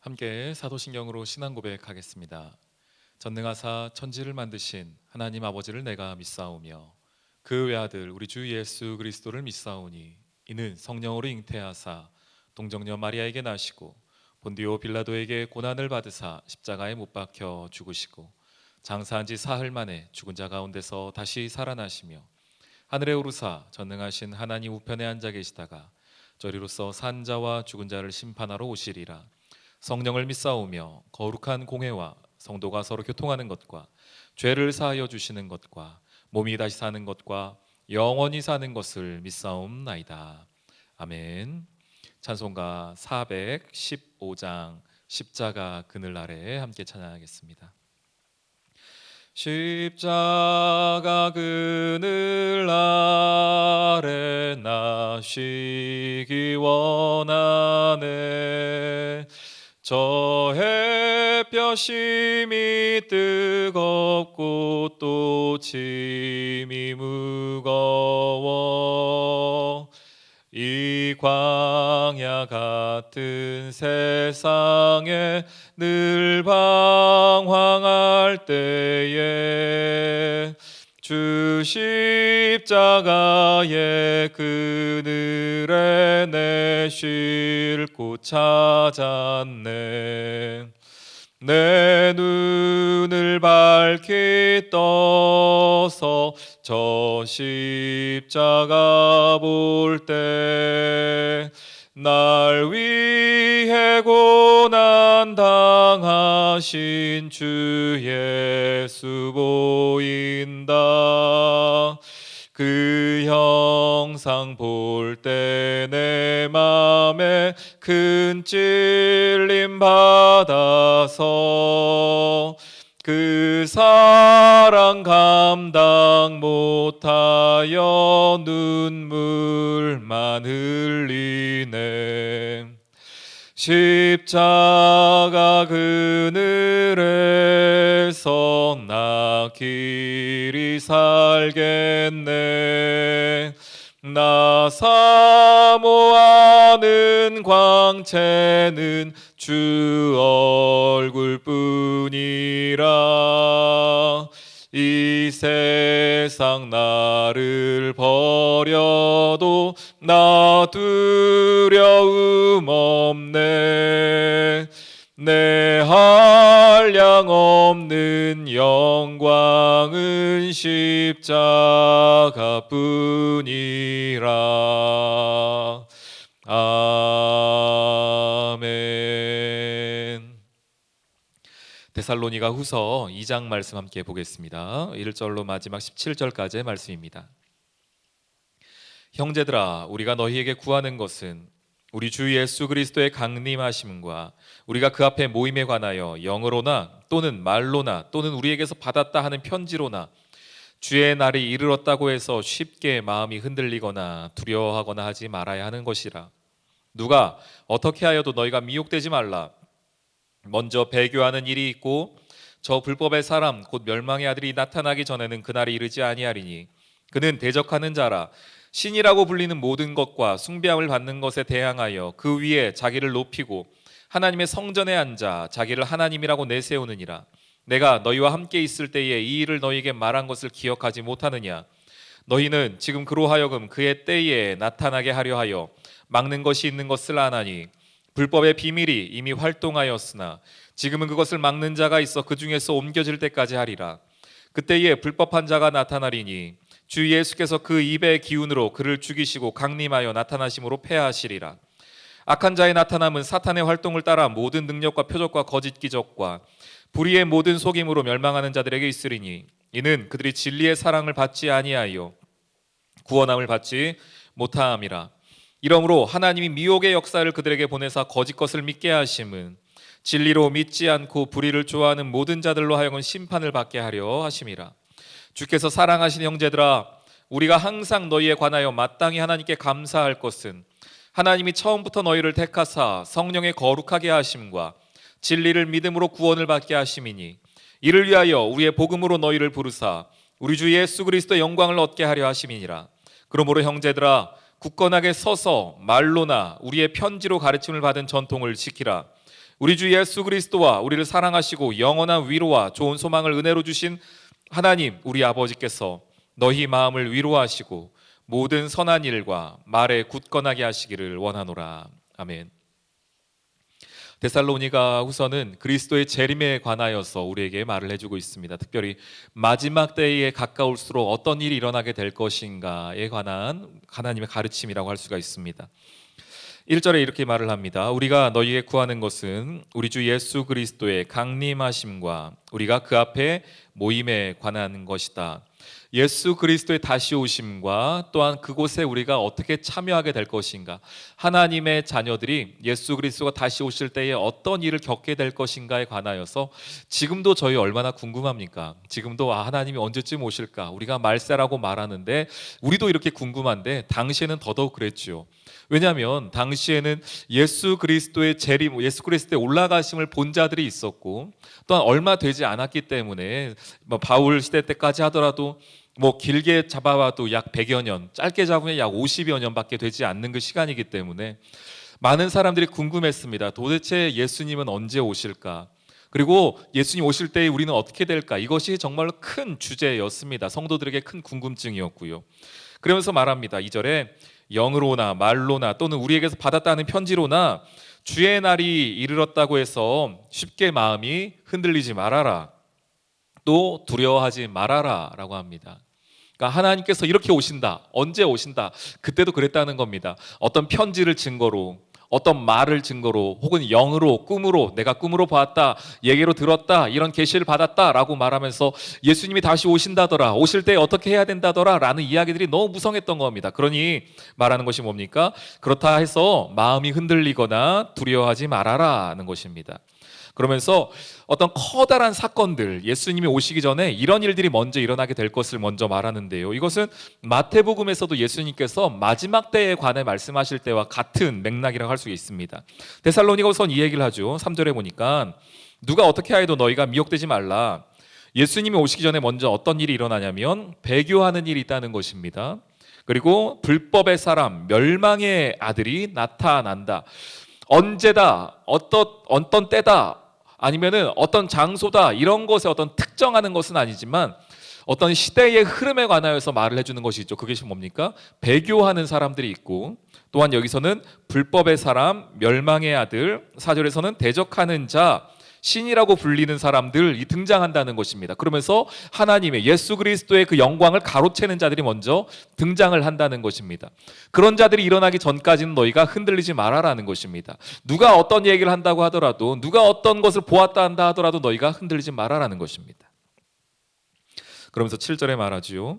함께 사도신경으로 신앙 고백하겠습니다. 전능하사 천지를 만드신 하나님 아버지를 내가 믿사오며 그 외아들 우리 주 예수 그리스도를 믿사오니 이는 성령으로 잉태하사 동정녀 마리아에게 나시고 본디오 빌라도에게 고난을 받으사 십자가에 못 박혀 죽으시고 장사한 지 사흘 만에 죽은 자 가운데서 다시 살아나시며 하늘에 오르사 전능하신 하나님 우편에 앉아 계시다가 저리로서 산 자와 죽은 자를 심판하러 오시리라. 성령을 믿사오며 거룩한 공회와 성도가 서로 교통하는 것과 죄를 사하여 주시는 것과 몸이 다시 사는 것과 영원히 사는 것을 믿사옵나이다. 아멘. 찬송가 415장 십자가 그늘 아래 함께 찬양하겠습니다. 십자가 그늘 아래 나 쉬기 원하네. 저 햇볕이 뜨겁고 또 짐이 무거워 이 광야 같은 세상에 늘 방황할 때에 주 십자가의 그늘에 내 쉴 곳 찾았네. 내 눈을 밝히 떠서 저 십자가 볼 때 날 위해 고난 당하신 주 예수 보인다. 그 형상 볼 때 내 맘에 큰 찔림 받아서 그 사랑 감당 못하여 눈물만 흘리네. 십자가 그늘에서 나 길이 살겠네. 나 사모하는 광채는 주 얼굴뿐이라. 이 세상 나를 버려도 나 두려움 없네. 내 한량 없는 영광은 십자가뿐이라. 아멘. 데살로니가 후서 2장 말씀 함께 보겠습니다. 1절로 마지막 17절까지의 말씀입니다. 형제들아, 우리가 너희에게 구하는 것은 우리 주 예수 그리스도의 강림하심과 우리가 그 앞에 모임에 관하여 영어로나 또는 말로나 또는 우리에게서 받았다 하는 편지로나 주의 날이 이르렀다고 해서 쉽게 마음이 흔들리거나 두려워하거나 하지 말아야 하는 것이라. 누가 어떻게 하여도 너희가 미혹되지 말라. 먼저 배교하는 일이 있고 저 불법의 사람 곧 멸망의 아들이 나타나기 전에는 그날이 이르지 아니하리니 그는 대적하는 자라. 신이라고 불리는 모든 것과 숭배함을 받는 것에 대항하여 그 위에 자기를 높이고 하나님의 성전에 앉아 자기를 하나님이라고 내세우느니라. 내가 너희와 함께 있을 때에 이 일을 너희에게 말한 것을 기억하지 못하느냐. 너희는 지금 그로 하여금 그의 때에 나타나게 하려 하여 막는 것이 있는 것을 아나니 불법의 비밀이 이미 활동하였으나 지금은 그것을 막는 자가 있어 그 중에서 옮겨질 때까지 하리라. 그때에 불법한 자가 나타나리니 주 예수께서 그 입의 기운으로 그를 죽이시고 강림하여 나타나심으로 패하시리라. 악한 자의 나타남은 사탄의 활동을 따라 모든 능력과 표적과 거짓 기적과 불의의 모든 속임으로 멸망하는 자들에게 있으리니 이는 그들이 진리의 사랑을 받지 아니하여 구원함을 받지 못함이라. 이러므로 하나님이 미혹의 역사를 그들에게 보내사 거짓 것을 믿게 하심은 진리로 믿지 않고 불의를 좋아하는 모든 자들로 하여금 심판을 받게 하려 하심이라. 주께서 사랑하신 형제들아, 우리가 항상 너희에 관하여 마땅히 하나님께 감사할 것은 하나님이 처음부터 너희를 택하사 성령의 거룩하게 하심과 진리를 믿음으로 구원을 받게 하심이니 이를 위하여 우리의 복음으로 너희를 부르사 우리 주 예수 그리스도의 영광을 얻게 하려 하심이니라. 그러므로 형제들아, 굳건하게 서서 말로나 우리의 편지로 가르침을 받은 전통을 지키라. 우리 주 예수 그리스도와 우리를 사랑하시고 영원한 위로와 좋은 소망을 은혜로 주신 하나님 우리 아버지께서 너희 마음을 위로하시고 모든 선한 일과 말에 굳건하게 하시기를 원하노라. 아멘. 데살로니가 후서는 그리스도의 재림에 관하여서 우리에게 말을 해주고 있습니다. 특별히 마지막 때에 가까울수록 어떤 일이 일어나게 될 것인가에 관한 하나님의 가르침이라고 할 수가 있습니다. 1절에 이렇게 말을 합니다. 우리가 너희에게 구하는 것은 우리 주 예수 그리스도의 강림하심과 우리가 그 앞에 모임에 관한 것이다. 예수 그리스도의 다시 오심과 또한 그곳에 우리가 어떻게 참여하게 될 것인가, 하나님의 자녀들이 예수 그리스도가 다시 오실 때에 어떤 일을 겪게 될 것인가에 관하여서 지금도 저희 얼마나 궁금합니까? 지금도 하나님이 언제쯤 오실까? 우리가 말세라고 말하는데 우리도 이렇게 궁금한데 당시에는 더더욱 그랬죠. 왜냐하면 당시에는 예수 그리스도의 재림, 예수 그리스도의 올라가심을 본 자들이 있었고 또한 얼마 되지 않았기 때문에 바울 시대 때까지 하더라도 길게 잡아봐도 약 100여 년, 짧게 잡으면 약 50여 년밖에 되지 않는 그 시간이기 때문에 많은 사람들이 궁금했습니다. 도대체 예수님은 언제 오실까? 그리고 예수님 오실 때 우리는 어떻게 될까? 이것이 정말로 큰 주제였습니다. 성도들에게 큰 궁금증이었고요. 그러면서 말합니다. 2절에 영으로나 말로나 또는 우리에게서 받았다는 편지로나 주의 날이 이르렀다고 해서 쉽게 마음이 흔들리지 말아라. 또 두려워하지 말아라 라고 합니다. 그러니까 하나님께서 이렇게 오신다. 언제 오신다. 그때도 그랬다는 겁니다. 어떤 편지를 증거로, 어떤 말을 증거로, 혹은 영으로, 꿈으로, 내가 꿈으로 보았다, 예계로 들었다, 이런 계시를 받았다 라고 말하면서 예수님이 다시 오신다더라, 오실 때 어떻게 해야 된다더라 라는 이야기들이 너무 무성했던 겁니다. 그러니 말하는 것이 뭡니까? 그렇다 해서 마음이 흔들리거나 두려워하지 말아라는 것입니다. 그러면서 어떤 커다란 사건들, 예수님이 오시기 전에 이런 일들이 먼저 일어나게 될 것을 먼저 말하는데요. 이것은 마태복음에서도 예수님께서 마지막 때에 관해 말씀하실 때와 같은 맥락이라고 할 수 있습니다. 데살로니가서는 이 얘기를 하죠. 3절에 보니까 누가 어떻게 하여도 너희가 미혹되지 말라. 예수님이 오시기 전에 먼저 어떤 일이 일어나냐면 배교하는 일이 있다는 것입니다. 그리고 불법의 사람, 멸망의 아들이 나타난다. 언제다, 어떤 때다, 아니면은 어떤 장소다, 이런 것에 어떤 특정하는 것은 아니지만 어떤 시대의 흐름에 관하여서 말을 해주는 것이 있죠. 그게 뭡니까? 배교하는 사람들이 있고, 또한 여기서는 불법의 사람, 멸망의 아들, 4절에서는 대적하는 자, 신이라고 불리는 사람들이 등장한다는 것입니다. 그러면서 하나님의 예수 그리스도의 그 영광을 가로채는 자들이 먼저 등장을 한다는 것입니다. 그런 자들이 일어나기 전까지는 너희가 흔들리지 말아라는 것입니다. 누가 어떤 얘기를 한다고 하더라도, 누가 어떤 것을 보았다 한다 하더라도 너희가 흔들리지 말아라는 것입니다. 그러면서 7절에 말하지요.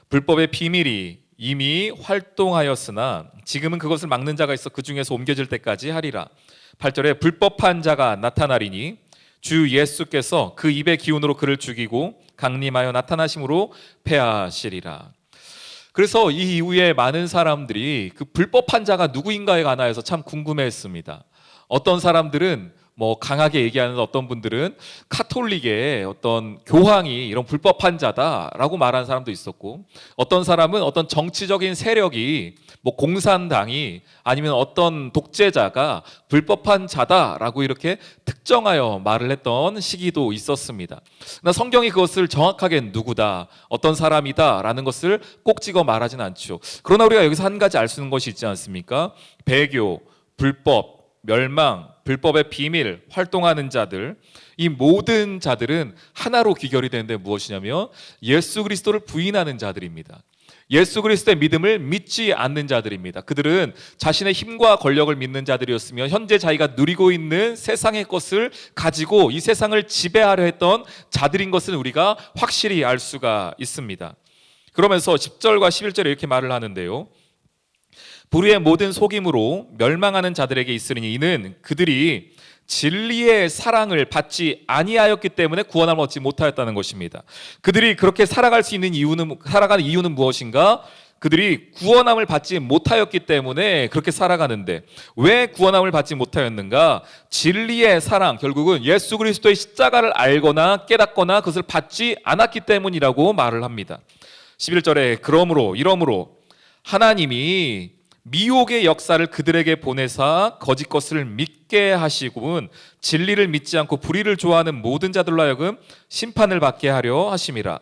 불법의 비밀이 이미 활동하였으나 지금은 그것을 막는 자가 있어 그 중에서 옮겨질 때까지 하리라. 8절에 불법한 자가 나타나리니 주 예수께서 그 입의 기운으로 그를 죽이고 강림하여 나타나심으로 패하시리라. 그래서 이 이후에 많은 사람들이 그 불법한 자가 누구인가에 관하여서 참 궁금해했습니다. 어떤 사람들은 강하게 얘기하는 어떤 분들은 카톨릭의 어떤 교황이 이런 불법한 자다라고 말하는 사람도 있었고, 어떤 사람은 어떤 정치적인 세력이 공산당이 아니면 어떤 독재자가 불법한 자다라고 이렇게 특정하여 말을 했던 시기도 있었습니다. 그러나 성경이 그것을 정확하게 누구다, 어떤 사람이다라는 것을 꼭 찍어 말하진 않죠. 그러나 우리가 여기서 한 가지 알 수 있는 것이 있지 않습니까? 배교, 불법, 멸망, 불법의 비밀, 활동하는 자들, 이 모든 자들은 하나로 귀결이 되는데 무엇이냐면 예수 그리스도를 부인하는 자들입니다. 예수 그리스도의 믿음을 믿지 않는 자들입니다. 그들은 자신의 힘과 권력을 믿는 자들이었으며 현재 자기가 누리고 있는 세상의 것을 가지고 이 세상을 지배하려 했던 자들인 것을 우리가 확실히 알 수가 있습니다. 그러면서 10절과 11절에 이렇게 말을 하는데요. 불의의 모든 속임으로 멸망하는 자들에게 있으리니 이는 그들이 진리의 사랑을 받지 아니하였기 때문에 구원함을 얻지 못하였다는 것입니다. 그들이 그렇게 살아가는 이유는 무엇인가? 그들이 구원함을 받지 못하였기 때문에 그렇게 살아가는데, 왜 구원함을 받지 못하였는가? 진리의 사랑, 결국은 예수 그리스도의 십자가를 알거나 깨닫거나 그것을 받지 않았기 때문이라고 말을 합니다. 11절에 이러므로 하나님이 미혹의 역사를 그들에게 보내사 거짓 것을 믿게 하시고 진리를 믿지 않고 불의를 좋아하는 모든 자들로 하여금 심판을 받게 하려 하심이라.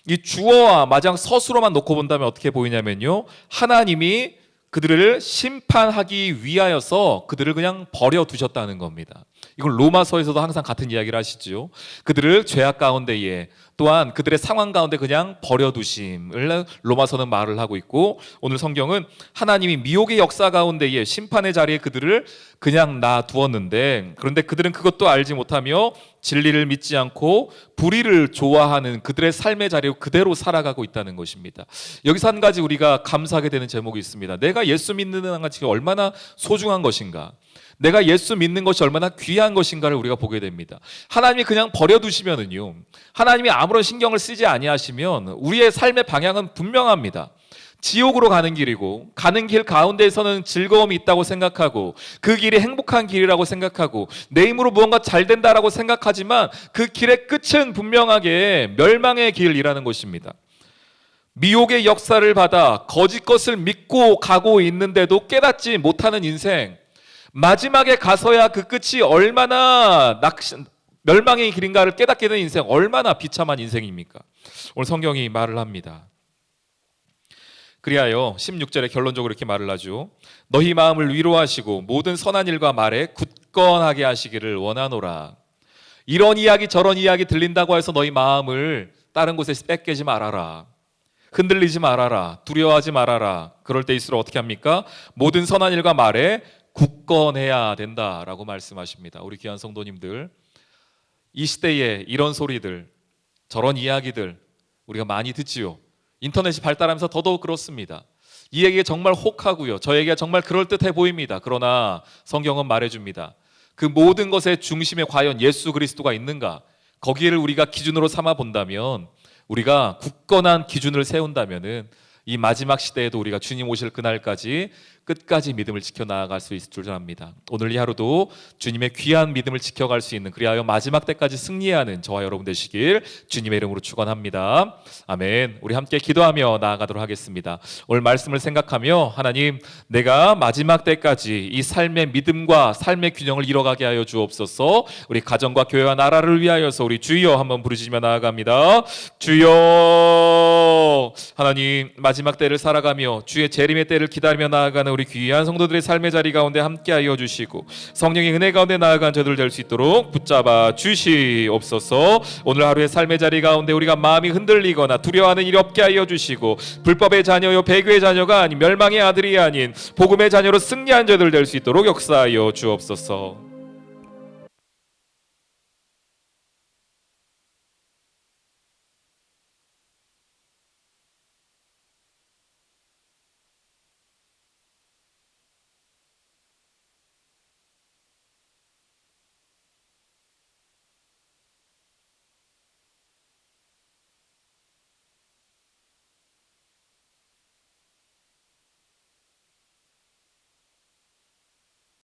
이 주어와 마지막 서술어만 놓고 본다면 어떻게 보이냐면요, 하나님이 그들을 심판하기 위하여서 그들을 그냥 버려두셨다는 겁니다. 이건 로마서에서도 항상 같은 이야기를 하시죠. 그들을 죄악 가운데에, 또한 그들의 상황 가운데 그냥 버려두심을 로마서는 말을 하고 있고, 오늘 성경은 하나님이 미혹의 역사 가운데에 심판의 자리에 그들을 그냥 놔두었는데, 그런데 그들은 그것도 알지 못하며 진리를 믿지 않고 불의를 좋아하는 그들의 삶의 자리로 그대로 살아가고 있다는 것입니다. 여기서 한 가지 우리가 감사하게 되는 제목이 있습니다. 내가 예수 믿는 것이 얼마나 소중한 것인가, 내가 예수 믿는 것이 얼마나 귀한 것인가를 우리가 보게 됩니다. 하나님이 그냥 버려두시면은요, 하나님이 아무런 신경을 쓰지 아니하시면 우리의 삶의 방향은 분명합니다. 지옥으로 가는 길이고, 가는 길 가운데에서는 즐거움이 있다고 생각하고, 그 길이 행복한 길이라고 생각하고, 내 힘으로 무언가 잘 된다라고 생각하지만 그 길의 끝은 분명하게 멸망의 길이라는 것입니다. 미혹의 역사를 받아 거짓 것을 믿고 가고 있는데도 깨닫지 못하는 인생, 마지막에 가서야 그 끝이 얼마나 멸망의 길인가를 깨닫게 된 인생, 얼마나 비참한 인생입니까? 오늘 성경이 말을 합니다. 그리하여 16절에 결론적으로 이렇게 말을 하죠. 너희 마음을 위로하시고 모든 선한 일과 말에 굳건하게 하시기를 원하노라. 이런 이야기 저런 이야기 들린다고 해서 너희 마음을 다른 곳에 뺏기지 말아라. 흔들리지 말아라. 두려워하지 말아라. 그럴 때일수록 어떻게 합니까? 모든 선한 일과 말에 굳건해야 된다라고 말씀하십니다. 우리 귀한 성도님들, 이 시대에 이런 소리들, 저런 이야기들 우리가 많이 듣지요. 인터넷이 발달하면서 더더욱 그렇습니다. 이 얘기가 정말 혹하고요, 저 얘기가 정말 그럴듯해 보입니다. 그러나 성경은 말해줍니다. 그 모든 것의 중심에 과연 예수 그리스도가 있는가, 거기를 우리가 기준으로 삼아 본다면, 우리가 굳건한 기준을 세운다면은 이 마지막 시대에도 우리가 주님 오실 그날까지 끝까지 믿음을 지켜나갈 수 있을 줄 압니다. 오늘 이 하루도 주님의 귀한 믿음을 지켜갈 수 있는, 그리하여 마지막 때까지 승리하는 저와 여러분 되시길 주님의 이름으로 축원합니다. 아멘. 우리 함께 기도하며 나아가도록 하겠습니다. 오늘 말씀을 생각하며, 하나님, 내가 마지막 때까지 이 삶의 믿음과 삶의 균형을 이뤄가게 하여 주옵소서. 우리 가정과 교회와 나라를 위하여서 우리 주여 한번 부르시며 나아갑니다. 주여. 하나님, 마지막 때를 살아가며 주의 재림의 때를 기다리며 나아가는 우리 귀한 성도들의 삶의 자리 가운데 함께하여 주시고, 성령의 은혜 가운데 나아간 저들 될 수 있도록 붙잡아 주시옵소서. 오늘 하루의 삶의 자리 가운데 우리가 마음이 흔들리거나 두려워하는 일이 없게 하여 주시고, 불법의 자녀요 배교의 자녀가 아닌 멸망의 아들이 아닌 복음의 자녀로 승리한 저들 될 수 있도록 역사하여 주옵소서.